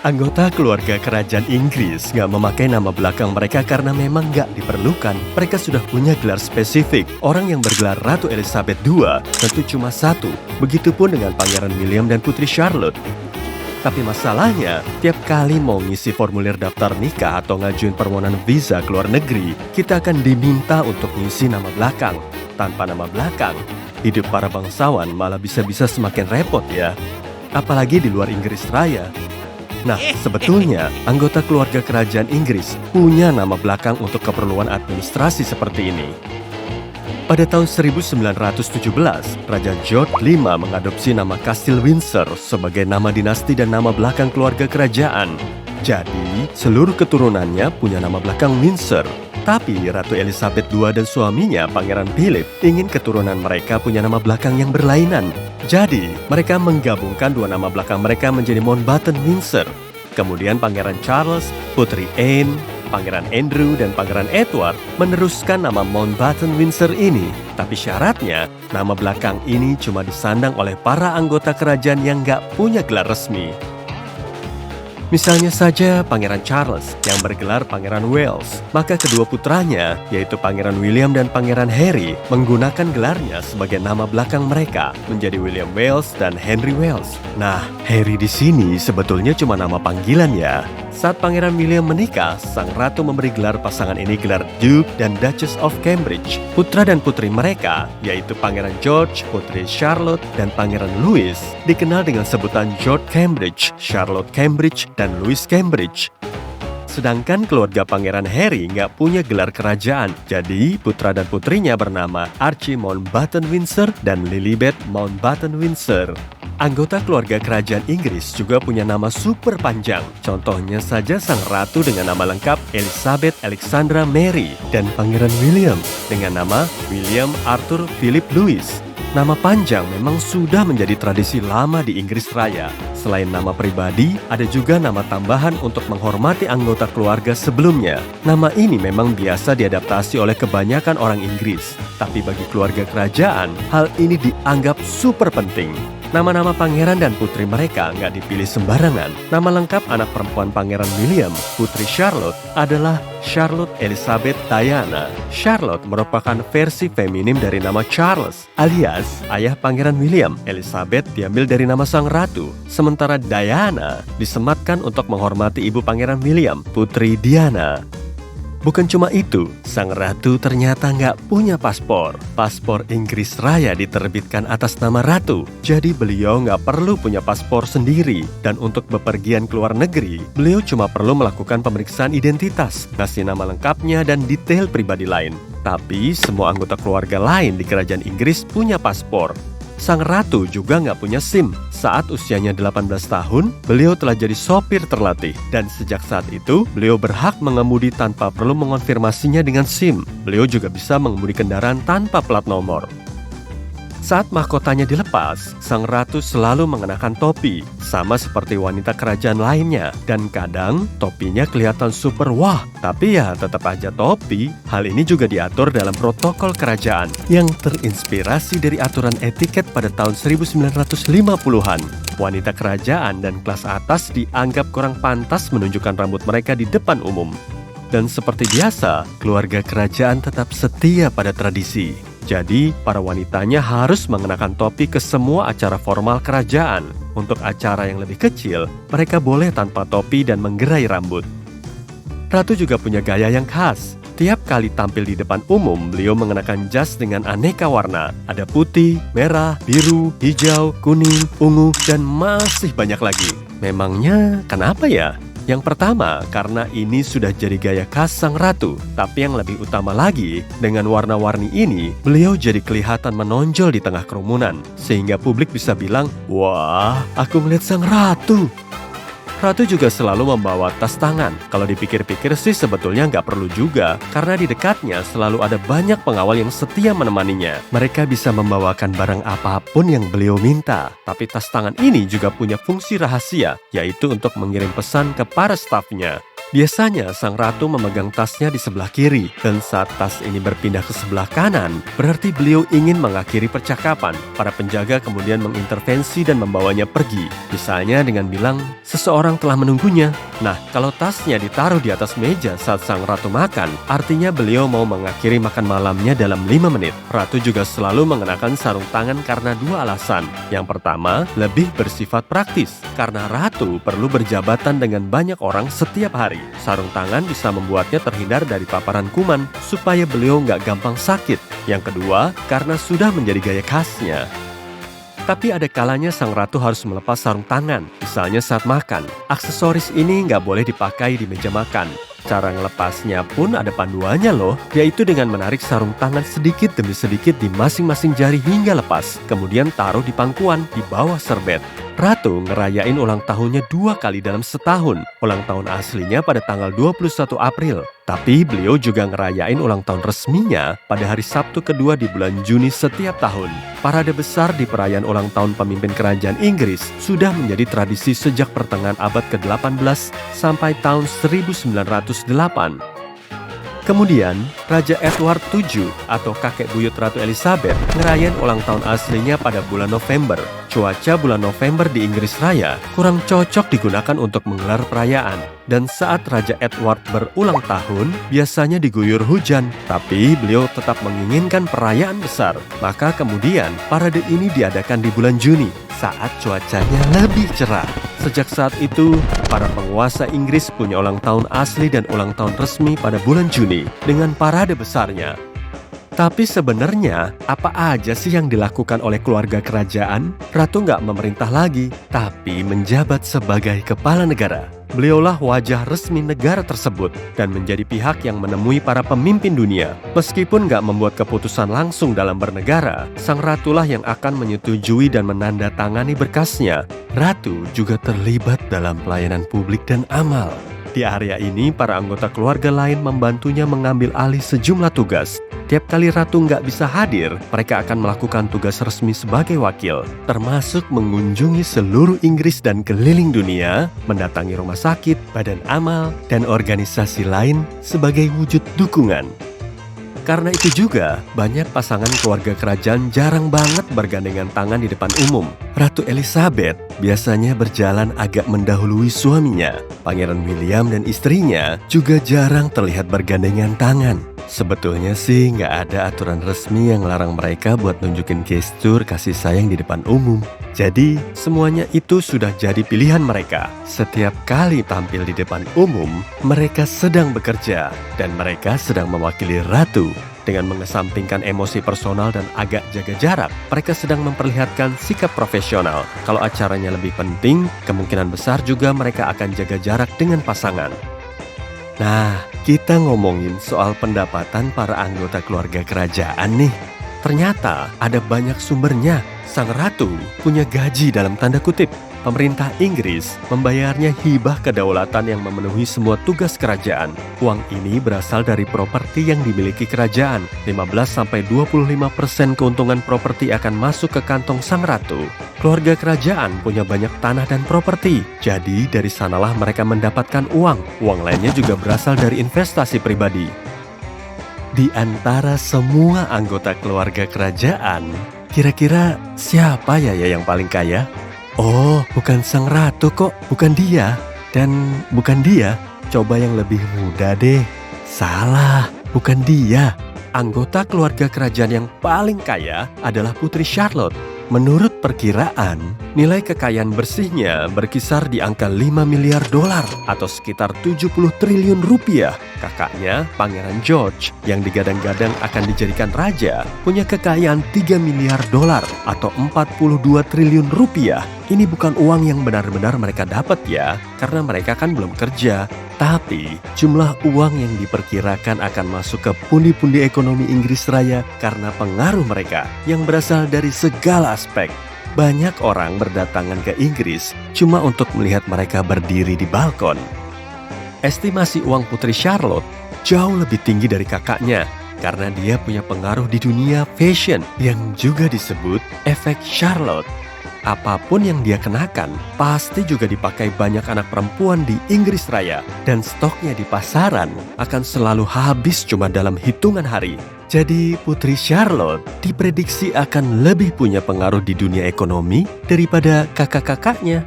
Anggota keluarga kerajaan Inggris nggak memakai nama belakang mereka karena memang nggak diperlukan. Mereka sudah punya gelar spesifik. Orang yang bergelar Ratu Elizabeth II tentu cuma satu. Begitupun dengan Pangeran William dan Putri Charlotte. Tapi masalahnya, tiap kali mau ngisi formulir daftar nikah atau ngajuin permohonan visa ke luar negeri, kita akan diminta untuk ngisi nama belakang. Tanpa nama belakang, hidup para bangsawan malah bisa-bisa semakin repot ya. Apalagi di luar Inggris Raya. Nah, sebetulnya anggota keluarga kerajaan Inggris punya nama belakang untuk keperluan administrasi seperti ini. Pada tahun 1917, Raja George V mengadopsi nama Kastil Windsor sebagai nama dinasti dan nama belakang keluarga kerajaan. Jadi, seluruh keturunannya punya nama belakang Windsor. Tapi Ratu Elizabeth II dan suaminya, Pangeran Philip, ingin keturunan mereka punya nama belakang yang berlainan. Jadi, mereka menggabungkan dua nama belakang mereka menjadi Mountbatten Windsor. Kemudian Pangeran Charles, Putri Anne, Pangeran Andrew, dan Pangeran Edward meneruskan nama Mountbatten Windsor ini. Tapi syaratnya, nama belakang ini cuma disandang oleh para anggota kerajaan yang nggak punya gelar resmi. Misalnya saja Pangeran Charles yang bergelar Pangeran Wales, maka kedua putranya, yaitu Pangeran William dan Pangeran Harry, menggunakan gelarnya sebagai nama belakang mereka, menjadi William Wales dan Henry Wales. Nah, Harry di sini sebetulnya cuma nama panggilan ya. Saat Pangeran William menikah, sang ratu memberi gelar pasangan ini gelar Duke dan Duchess of Cambridge. Putra dan putri mereka, yaitu Pangeran George, Putri Charlotte, dan Pangeran Louis, dikenal dengan sebutan George Cambridge, Charlotte Cambridge, dan Louis Cambridge. Sedangkan keluarga Pangeran Harry nggak punya gelar kerajaan, jadi putra dan putrinya bernama Archie Mountbatten Windsor dan Lilibet Mountbatten Windsor. Anggota keluarga kerajaan Inggris juga punya nama super panjang. Contohnya saja sang ratu dengan nama lengkap Elizabeth Alexandra Mary dan Pangeran William dengan nama William Arthur Philip Louis. Nama panjang memang sudah menjadi tradisi lama di Inggris Raya. Selain nama pribadi, ada juga nama tambahan untuk menghormati anggota keluarga sebelumnya. Nama ini memang biasa diadaptasi oleh kebanyakan orang Inggris. Tapi bagi keluarga kerajaan, hal ini dianggap super penting. Nama-nama pangeran dan putri mereka nggak dipilih sembarangan. Nama lengkap anak perempuan Pangeran William, Putri Charlotte, adalah Charlotte Elizabeth Diana. Charlotte merupakan versi feminim dari nama Charles, alias ayah Pangeran William. Elizabeth diambil dari nama sang ratu. Sementara Diana disematkan untuk menghormati ibu Pangeran William, Putri Diana. Bukan cuma itu, sang ratu ternyata nggak punya paspor. Paspor Inggris Raya diterbitkan atas nama ratu, jadi beliau nggak perlu punya paspor sendiri. Dan untuk bepergian ke luar negeri, beliau cuma perlu melakukan pemeriksaan identitas, ngasih nama lengkapnya dan detail pribadi lain. Tapi semua anggota keluarga lain di kerajaan Inggris punya paspor. Sang ratu juga nggak punya SIM. Saat usianya 18 tahun, beliau telah jadi sopir terlatih. Dan sejak saat itu, beliau berhak mengemudi tanpa perlu mengonfirmasinya dengan SIM. Beliau juga bisa mengemudi kendaraan tanpa plat nomor. Saat mahkotanya dilepas, sang ratu selalu mengenakan topi, sama seperti wanita kerajaan lainnya. Dan kadang, topinya kelihatan super wah, tapi ya tetap aja topi. Hal ini juga diatur dalam protokol kerajaan, yang terinspirasi dari aturan etiket pada tahun 1950-an. Wanita kerajaan dan kelas atas dianggap kurang pantas menunjukkan rambut mereka di depan umum. Dan seperti biasa, keluarga kerajaan tetap setia pada tradisi. Jadi, para wanitanya harus mengenakan topi ke semua acara formal kerajaan. Untuk acara yang lebih kecil, mereka boleh tanpa topi dan menggerai rambut. Ratu juga punya gaya yang khas. Tiap kali tampil di depan umum, beliau mengenakan jas dengan aneka warna. Ada putih, merah, biru, hijau, kuning, ungu, dan masih banyak lagi. Memangnya kenapa ya? Yang pertama, karena ini sudah jadi gaya khas sang ratu. Tapi yang lebih utama lagi, dengan warna-warni ini, beliau jadi kelihatan menonjol di tengah kerumunan. Sehingga publik bisa bilang, wah, aku melihat sang ratu. Ratu juga selalu membawa tas tangan. Kalau dipikir-pikir sih sebetulnya nggak perlu juga, karena di dekatnya selalu ada banyak pengawal yang setia menemaninya. Mereka bisa membawakan barang apapun yang beliau minta. Tapi tas tangan ini juga punya fungsi rahasia, yaitu untuk mengirim pesan ke para stafnya. Biasanya sang ratu memegang tasnya di sebelah kiri, dan saat tas ini berpindah ke sebelah kanan, berarti beliau ingin mengakhiri percakapan. Para penjaga kemudian mengintervensi dan membawanya pergi. Misalnya dengan bilang, seseorang telah menunggunya. Nah, kalau tasnya ditaruh di atas meja saat sang ratu makan, artinya beliau mau mengakhiri makan malamnya dalam 5 menit. Ratu juga selalu mengenakan sarung tangan karena 2 alasan. Yang pertama, lebih bersifat praktis, karena ratu perlu berjabatan dengan banyak orang setiap hari. Sarung tangan bisa membuatnya terhindar dari paparan kuman, supaya beliau nggak gampang sakit. Yang kedua, karena sudah menjadi gaya khasnya. Tapi ada kalanya sang ratu harus melepas sarung tangan, misalnya saat makan. Aksesoris ini nggak boleh dipakai di meja makan. Cara ngelepasnya pun ada panduannya loh, yaitu dengan menarik sarung tangan sedikit demi sedikit di masing-masing jari hingga lepas, kemudian taruh di pangkuan di bawah serbet. Ratu ngerayain ulang tahunnya 2 kali dalam setahun. Ulang tahun aslinya pada tanggal 21 April. Tapi beliau juga ngerayain ulang tahun resminya pada hari Sabtu kedua di bulan Juni setiap tahun. Parade besar di perayaan ulang tahun pemimpin kerajaan Inggris sudah menjadi tradisi sejak pertengahan abad ke-18 sampai tahun 1908. Kemudian, Raja Edward VII atau kakek buyut Ratu Elizabeth ngerayain ulang tahun aslinya pada bulan November. Cuaca bulan November di Inggris Raya kurang cocok digunakan untuk menggelar perayaan. Dan saat Raja Edward berulang tahun, biasanya diguyur hujan. Tapi beliau tetap menginginkan perayaan besar. Maka kemudian, parade ini diadakan di bulan Juni, saat cuacanya lebih cerah. Sejak saat itu, para penguasa Inggris punya ulang tahun asli dan ulang tahun resmi pada bulan Juni dengan parade besarnya. Tapi sebenarnya, apa aja sih yang dilakukan oleh keluarga kerajaan? Ratu nggak memerintah lagi, tapi menjabat sebagai kepala negara. Beliaulah wajah resmi negara tersebut dan menjadi pihak yang menemui para pemimpin dunia. Meskipun nggak membuat keputusan langsung dalam bernegara, sang ratulah yang akan menyetujui dan menandatangani berkasnya. Ratu juga terlibat dalam pelayanan publik dan amal. Di area ini, para anggota keluarga lain membantunya mengambil alih sejumlah tugas. Tiap kali ratu nggak bisa hadir, mereka akan melakukan tugas resmi sebagai wakil, termasuk mengunjungi seluruh Inggris dan keliling dunia, mendatangi rumah sakit, badan amal, dan organisasi lain sebagai wujud dukungan. Karena itu juga, banyak pasangan keluarga kerajaan jarang banget bergandengan tangan di depan umum. Ratu Elizabeth biasanya berjalan agak mendahului suaminya. Pangeran William dan istrinya juga jarang terlihat bergandengan tangan. Sebetulnya sih nggak ada aturan resmi yang larang mereka buat nunjukin gestur kasih sayang di depan umum. Jadi, semuanya itu sudah jadi pilihan mereka. Setiap kali tampil di depan umum, mereka sedang bekerja dan mereka sedang mewakili ratu. Dengan mengesampingkan emosi personal dan agak jaga jarak, mereka sedang memperlihatkan sikap profesional. Kalau acaranya lebih penting, kemungkinan besar juga mereka akan jaga jarak dengan pasangan. Nah, kita ngomongin soal pendapatan para anggota keluarga kerajaan nih. Ternyata ada banyak sumbernya. Sang ratu punya gaji dalam tanda kutip. Pemerintah Inggris membayarnya hibah kedaulatan yang memenuhi semua tugas kerajaan. Uang ini berasal dari properti yang dimiliki kerajaan. 15-25% keuntungan properti akan masuk ke kantong sang ratu. Keluarga kerajaan punya banyak tanah dan properti. Jadi dari sanalah mereka mendapatkan uang. Uang lainnya juga berasal dari investasi pribadi. Di antara semua anggota keluarga kerajaan, kira-kira siapa ya yang paling kaya? Oh, bukan sang ratu kok, bukan dia. Dan bukan dia, coba yang lebih muda deh. Salah, bukan dia. Anggota keluarga kerajaan yang paling kaya adalah Putri Charlotte. Menurut perkiraan, nilai kekayaan bersihnya berkisar di angka 5 miliar dolar atau sekitar 70 triliun rupiah. Kakaknya, Pangeran George, yang digadang-gadang akan dijadikan raja, punya kekayaan 3 miliar dolar atau 42 triliun rupiah. Ini bukan uang yang benar-benar mereka dapat ya, karena mereka kan belum kerja. Tapi, jumlah uang yang diperkirakan akan masuk ke pundi-pundi ekonomi Inggris Raya karena pengaruh mereka yang berasal dari segala aspek. Banyak orang berdatangan ke Inggris cuma untuk melihat mereka berdiri di balkon. Estimasi uang Putri Charlotte jauh lebih tinggi dari kakaknya karena dia punya pengaruh di dunia fashion yang juga disebut efek Charlotte. apapun yang dia kenakan pasti juga dipakai banyak anak perempuan di Inggris Raya. Dan stoknya di pasaran akan selalu habis cuma dalam hitungan hari. Jadi Putri Charlotte diprediksi akan lebih punya pengaruh di dunia ekonomi daripada kakak-kakaknya.